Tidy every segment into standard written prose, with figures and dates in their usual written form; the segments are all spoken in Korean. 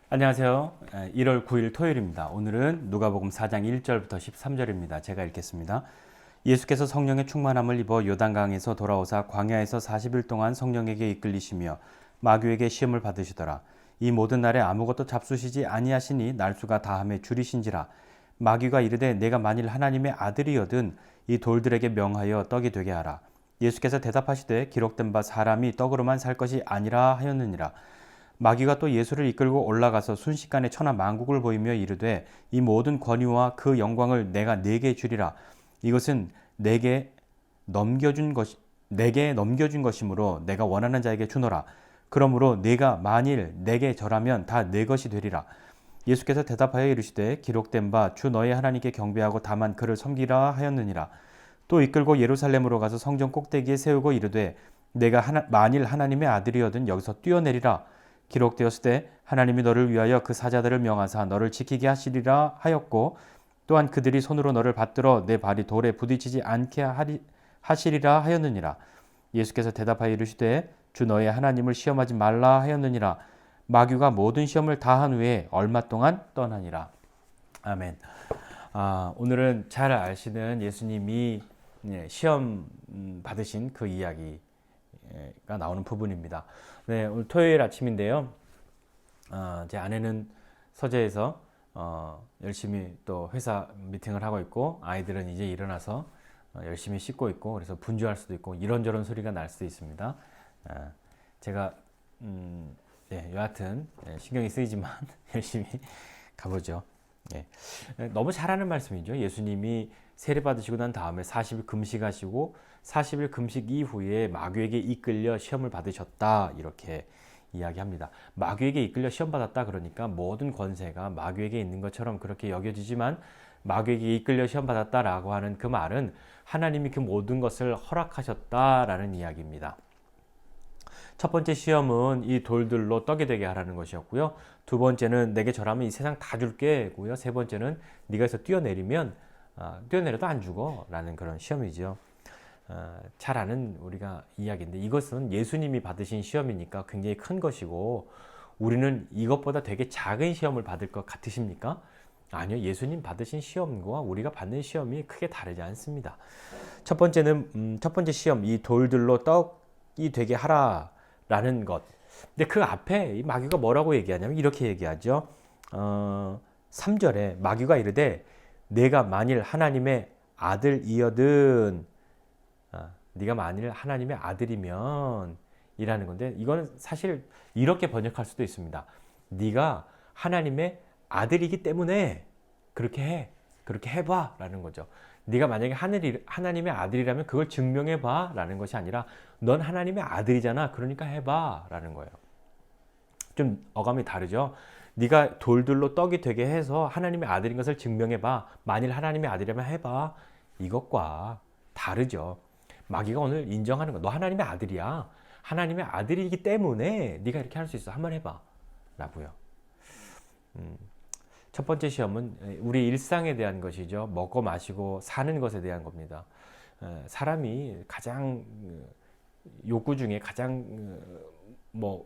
안녕하세요. 1월 9일 토요일입니다. 오늘은 누가복음 4장 1절부터 13절입니다. 제가 읽겠습니다. 예수께서 성령의 충만함을 입어 요단강에서 돌아오사 광야에서 40일 동안 성령에게 이끌리시며 마귀에게 시험을 받으시더라. 이 모든 날에 아무것도 잡수시지 아니하시니 날수가 다함에 줄이신지라. 마귀가 이르되 내가 만일 하나님의 아들이여든 이 돌들에게 명하여 떡이 되게 하라. 예수께서 대답하시되 기록된 바 사람이 떡으로만 살 것이 아니라 하였느니라. 마귀가 또 예수를 이끌고 올라가서 순식간에 천하 만국을 보이며 이르되 이 모든 권위와 그 영광을 내가 네게 주리라. 이것은 내게 넘겨준 것이므로 내가 원하는 자에게 주노라. 그러므로 네가 만일 내게 절하면 다 내 것이 되리라. 예수께서 대답하여 이르시되 기록된 바 주 너의 하나님께 경배하고 다만 그를 섬기라 하였느니라. 또 이끌고 예루살렘으로 가서 성전 꼭대기에 세우고 이르되 내가 만일 하나님의 아들이여든 여기서 뛰어내리라. 기록되었을 때 하나님이 너를 위하여 그 사자들을 명하사 너를 지키게 하시리라 하였고 또한 그들이 손으로 너를 받들어 내 발이 돌에 부딪히지 않게 하시리라 하였느니라. 예수께서 대답하여 이르시되 주 너의 하나님을 시험하지 말라 하였느니라. 마귀가 모든 시험을 다한 후에 얼마 동안 떠나니라. 아멘. 오늘은 잘 아시는 예수님이 시험 받으신 그 이야기가 나오는 부분입니다. 네, 오늘 토요일 아침인데요. 제 아내는 서재에서 열심히 또 회사 미팅을 하고 있고 아이들은 이제 일어나서 열심히 씻고 있고 그래서 분주할 수도 있고 이런저런 소리가 날 수도 있습니다. 제가 여하튼 신경이 쓰이지만 열심히 가보죠. 너무 잘하는 말씀이죠. 예수님이 세례 받으시고 난 다음에 40일 금식하시고 40일 금식 이후에 마귀에게 이끌려 시험을 받으셨다 이렇게 이야기합니다. 마귀에게 이끌려 시험 받았다 그러니까 모든 권세가 마귀에게 있는 것처럼 그렇게 여겨지지만 마귀에게 이끌려 시험 받았다라고 하는 그 말은 하나님이 그 모든 것을 허락하셨다라는 이야기입니다. 첫 번째 시험은 이 돌들로 떡이 되게 하라는 것이었고요. 두 번째는 내게 절하면 이 세상 다 줄게고요. 세 번째는 네가 여기서 뛰어내려도 안 죽어 라는 그런 시험이죠. 잘 아는 우리가 이야기인데 이것은 예수님이 받으신 시험이니까 굉장히 큰 것이고 우리는 이것보다 되게 작은 시험을 받을 것 같으십니까? 아니요. 예수님 받으신 시험과 우리가 받는 시험이 크게 다르지 않습니다. 첫 번째 시험, 이 돌들로 떡이 되게 하라라는 것. 근데 그 앞에 이 마귀가 뭐라고 얘기하냐면 이렇게 얘기하죠. 3절에 마귀가 이르되 내가 만일 하나님의 아들이여든 네가 만일 하나님의 아들이면 이라는 건데 이거는 사실 이렇게 번역할 수도 있습니다. 네가 하나님의 아들이기 때문에 그렇게 해봐 라는 거죠. 네가 만약에 하나님의 아들이라면 그걸 증명해봐 라는 것이 아니라 넌 하나님의 아들이잖아 그러니까 해봐 라는 거예요. 좀 어감이 다르죠. 네가 돌들로 떡이 되게 해서 하나님의 아들인 것을 증명해봐. 만일 하나님의 아들이라면 해봐. 이것과 다르죠. 마귀가 오늘 인정하는 거. 너 하나님의 아들이야. 하나님의 아들이기 때문에 네가 이렇게 할 수 있어. 한번 해봐. 라고요. 첫 번째 시험은 우리 일상에 대한 것이죠. 먹고 마시고 사는 것에 대한 겁니다. 사람이 가장 욕구 중에 가장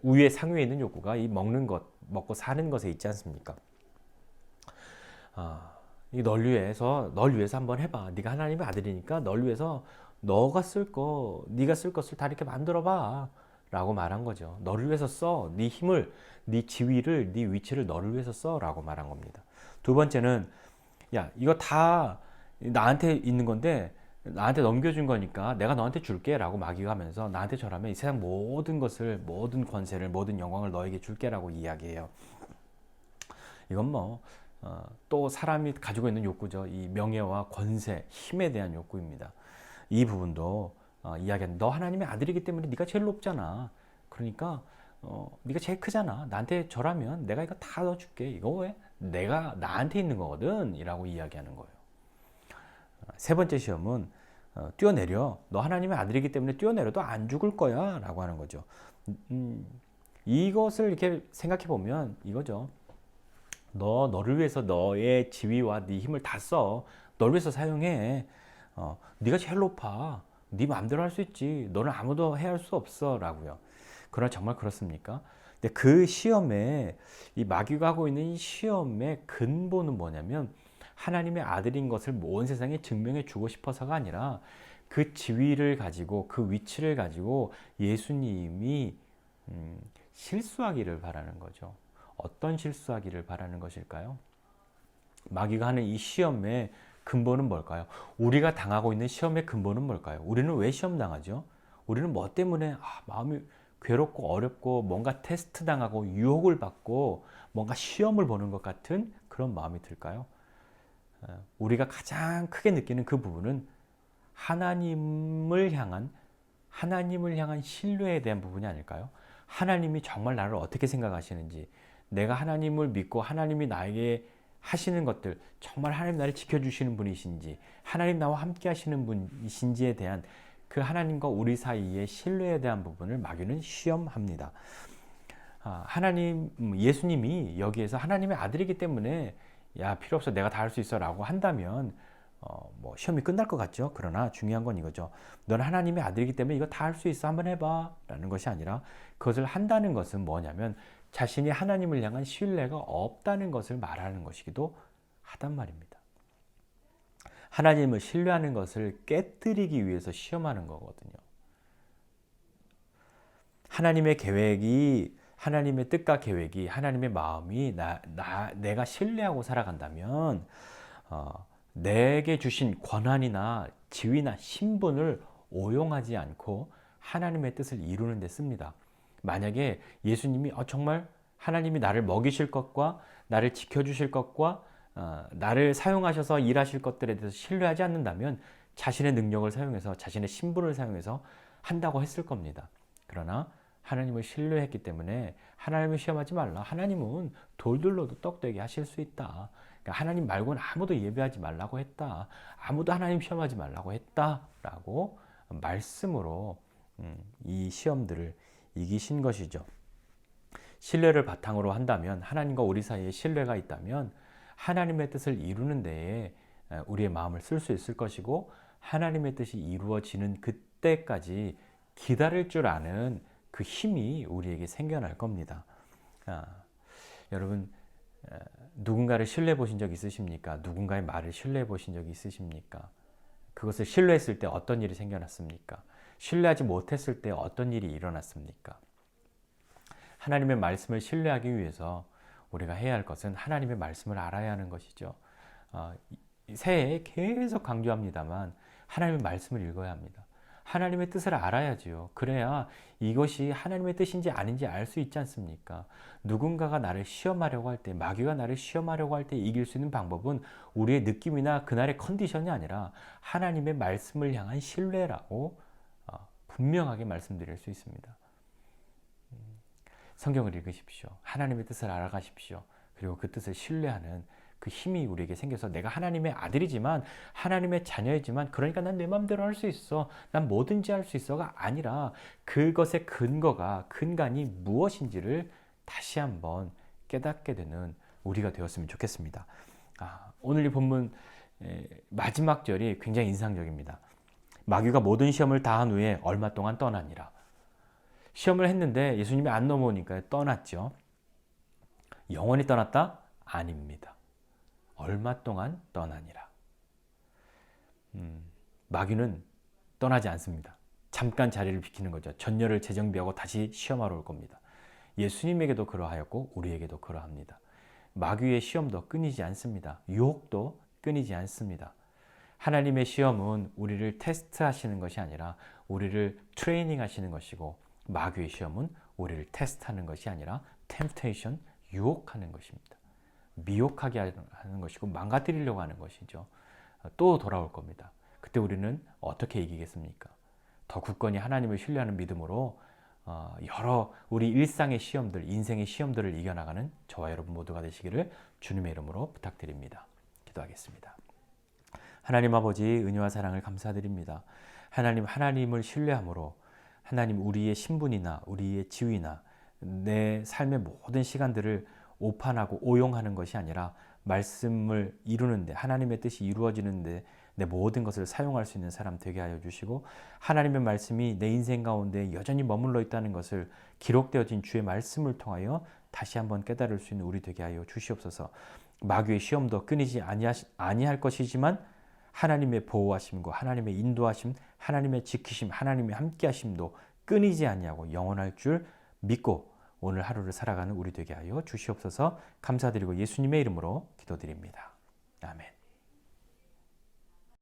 우에 상위에 있는 욕구가 이 먹는 것, 먹고 사는 것에 있지 않습니까? 널 위해서 한번 해봐. 네가 하나님의 아들이니까 널 위해서 네가 쓸 것을 다 이렇게 만들어봐. 라고 말한 거죠. 너를 위해서 써. 네 힘을, 네 지위를, 네 위치를 너를 위해서 써. 라고 말한 겁니다. 두 번째는 야, 이거 다 나한테 있는 건데 나한테 넘겨준 거니까 내가 너한테 줄게 라고 마귀가 하면서 나한테 절하면 이 세상 모든 것을, 모든 권세를, 모든 영광을 너에게 줄게 라고 이야기해요. 이건 또 사람이 가지고 있는 욕구죠. 이 명예와 권세, 힘에 대한 욕구입니다. 이 부분도 이야기하는 너 하나님의 아들이기 때문에 네가 제일 높잖아. 그러니까 네가 제일 크잖아. 나한테 절하면 내가 이거 다 넣어줄게. 이거 왜? 내가 나한테 있는 거거든 이라고 이야기하는 거예요. 세 번째 시험은 뛰어내려. 너 하나님의 아들이기 때문에 뛰어내려도 안 죽을 거야 라고 하는 거죠. 이것을 이렇게 생각해 보면 이거죠. 너를 위해서 너의 지위와 네 힘을 다 써. 너를 위해서 사용해. 네가 제일 높아. 네 마음대로 할 수 있지. 너는 아무도 해야 할 수 없어 라고요. 그러나 정말 그렇습니까? 근데 그 시험에 이 마귀가 하고 있는 이 시험의 근본은 뭐냐면 하나님의 아들인 것을 온 세상에 증명해 주고 싶어서가 아니라 그 지위를 가지고 그 위치를 가지고 예수님이 실수하기를 바라는 거죠. 어떤 실수하기를 바라는 것일까요? 마귀가 하는 이 시험의 근본은 뭘까요? 우리가 당하고 있는 시험의 근본은 뭘까요? 우리는 왜 시험 당하죠? 우리는 뭐 때문에 마음이 괴롭고 어렵고 뭔가 테스트 당하고 유혹을 받고 뭔가 시험을 보는 것 같은 그런 마음이 들까요? 우리가 가장 크게 느끼는 그 부분은 하나님을 향한 신뢰에 대한 부분이 아닐까요? 하나님이 정말 나를 어떻게 생각하시는지, 내가 하나님을 믿고 하나님이 나에게 하시는 것들, 정말 하나님 나를 지켜주시는 분이신지, 하나님 나와 함께 하시는 분이신지에 대한 그 하나님과 우리 사이의 신뢰에 대한 부분을 마귀는 시험합니다. 예수님이 여기에서 하나님의 아들이기 때문에 야, 필요 없어, 내가 다 할 수 있어 라고 한다면 뭐 시험이 끝날 것 같죠. 그러나 중요한 건 이거죠. 넌 하나님의 아들이기 때문에 이거 다 할 수 있어, 한번 해봐 라는 것이 아니라, 그것을 한다는 것은 뭐냐면 자신이 하나님을 향한 신뢰가 없다는 것을 말하는 것이기도 하단 말입니다. 하나님을 신뢰하는 것을 깨뜨리기 위해서 시험하는 거거든요. 하나님의 계획이, 하나님의 뜻과 계획이, 하나님의 마음이 내가 신뢰하고 살아간다면 내게 주신 권한이나 지위나 신분을 오용하지 않고 하나님의 뜻을 이루는 데 씁니다. 만약에 예수님이 정말 하나님이 나를 먹이실 것과 나를 지켜주실 것과 나를 사용하셔서 일하실 것들에 대해서 신뢰하지 않는다면 자신의 능력을 사용해서, 자신의 신분을 사용해서 한다고 했을 겁니다. 그러나 하나님을 신뢰했기 때문에 하나님을 시험하지 말라. 하나님은 돌들로도 떡되게 하실 수 있다. 그러니까 하나님 말고는 아무도 예배하지 말라고 했다. 아무도 하나님 시험하지 말라고 했다라고 말씀으로 이 시험들을 이기신 것이죠. 신뢰를 바탕으로 한다면, 하나님과 우리 사이에 신뢰가 있다면 하나님의 뜻을 이루는 데에 우리의 마음을 쓸 수 있을 것이고, 하나님의 뜻이 이루어지는 그때까지 기다릴 줄 아는 그 힘이 우리에게 생겨날 겁니다. 여러분, 누군가를 신뢰해 보신 적 있으십니까? 누군가의 말을 신뢰해 보신 적이 있으십니까? 그것을 신뢰했을 때 어떤 일이 생겨났습니까? 신뢰하지 못했을 때 어떤 일이 일어났습니까? 하나님의 말씀을 신뢰하기 위해서 우리가 해야 할 것은 하나님의 말씀을 알아야 하는 것이죠. 새해에 계속 강조합니다만 하나님의 말씀을 읽어야 합니다. 하나님의 뜻을 알아야지요. 그래야 이것이 하나님의 뜻인지 아닌지 알 수 있지 않습니까? 누군가가 나를 시험하려고 할 때, 마귀가 나를 시험하려고 할 때 이길 수 있는 방법은 우리의 느낌이나 그날의 컨디션이 아니라 하나님의 말씀을 향한 신뢰라고 분명하게 말씀드릴 수 있습니다. 성경을 읽으십시오. 하나님의 뜻을 알아가십시오. 그리고 그 뜻을 신뢰하는 그 힘이 우리에게 생겨서 내가 하나님의 아들이지만, 하나님의 자녀이지만, 그러니까 난 내 마음대로 할 수 있어, 난 뭐든지 할 수 있어가 아니라 그것의 근간이 무엇인지를 다시 한번 깨닫게 되는 우리가 되었으면 좋겠습니다. 오늘 이 본문 마지막 절이 굉장히 인상적입니다. 마귀가 모든 시험을 다한 후에 얼마 동안 떠나니라. 시험을 했는데 예수님이 안 넘어오니까 떠났죠. 영원히 떠났다? 아닙니다. 얼마 동안 떠나니라. 마귀는 떠나지 않습니다. 잠깐 자리를 비키는 거죠. 전열을 재정비하고 다시 시험하러 올 겁니다. 예수님에게도 그러하였고 우리에게도 그러합니다. 마귀의 시험도 끊이지 않습니다. 유혹도 끊이지 않습니다. 하나님의 시험은 우리를 테스트하시는 것이 아니라 우리를 트레이닝 하시는 것이고, 마귀의 시험은 우리를 테스트하는 것이 아니라 템프테이션, 유혹하는 것입니다. 미혹하게 하는 것이고 망가뜨리려고 하는 것이죠. 또 돌아올 겁니다. 그때 우리는 어떻게 이기겠습니까? 더 굳건히 하나님을 신뢰하는 믿음으로 여러 우리 일상의 시험들, 인생의 시험들을 이겨나가는 저와 여러분 모두가 되시기를 주님의 이름으로 부탁드립니다. 기도하겠습니다. 하나님 아버지, 은혜와 사랑을 감사드립니다. 하나님을 신뢰함으로 하나님, 우리의 신분이나 우리의 지위나 내 삶의 모든 시간들을 오판하고 오용하는 것이 아니라 말씀을 이루는데, 하나님의 뜻이 이루어지는데 내 모든 것을 사용할 수 있는 사람 되게 하여 주시고, 하나님의 말씀이 내 인생 가운데 여전히 머물러 있다는 것을 기록되어진 주의 말씀을 통하여 다시 한번 깨달을 수 있는 우리 되게 하여 주시옵소서. 마귀의 시험도 끊이지 아니할 것이지만 하나님의 보호하심과 하나님의 인도하심, 하나님의 지키심, 하나님의 함께하심도 끊이지 아니하고 영원할 줄 믿고 오늘 하루를 살아가는 우리 되게 하여 주시옵소서. 감사드리고 예수님의 이름으로 기도드립니다. 아멘.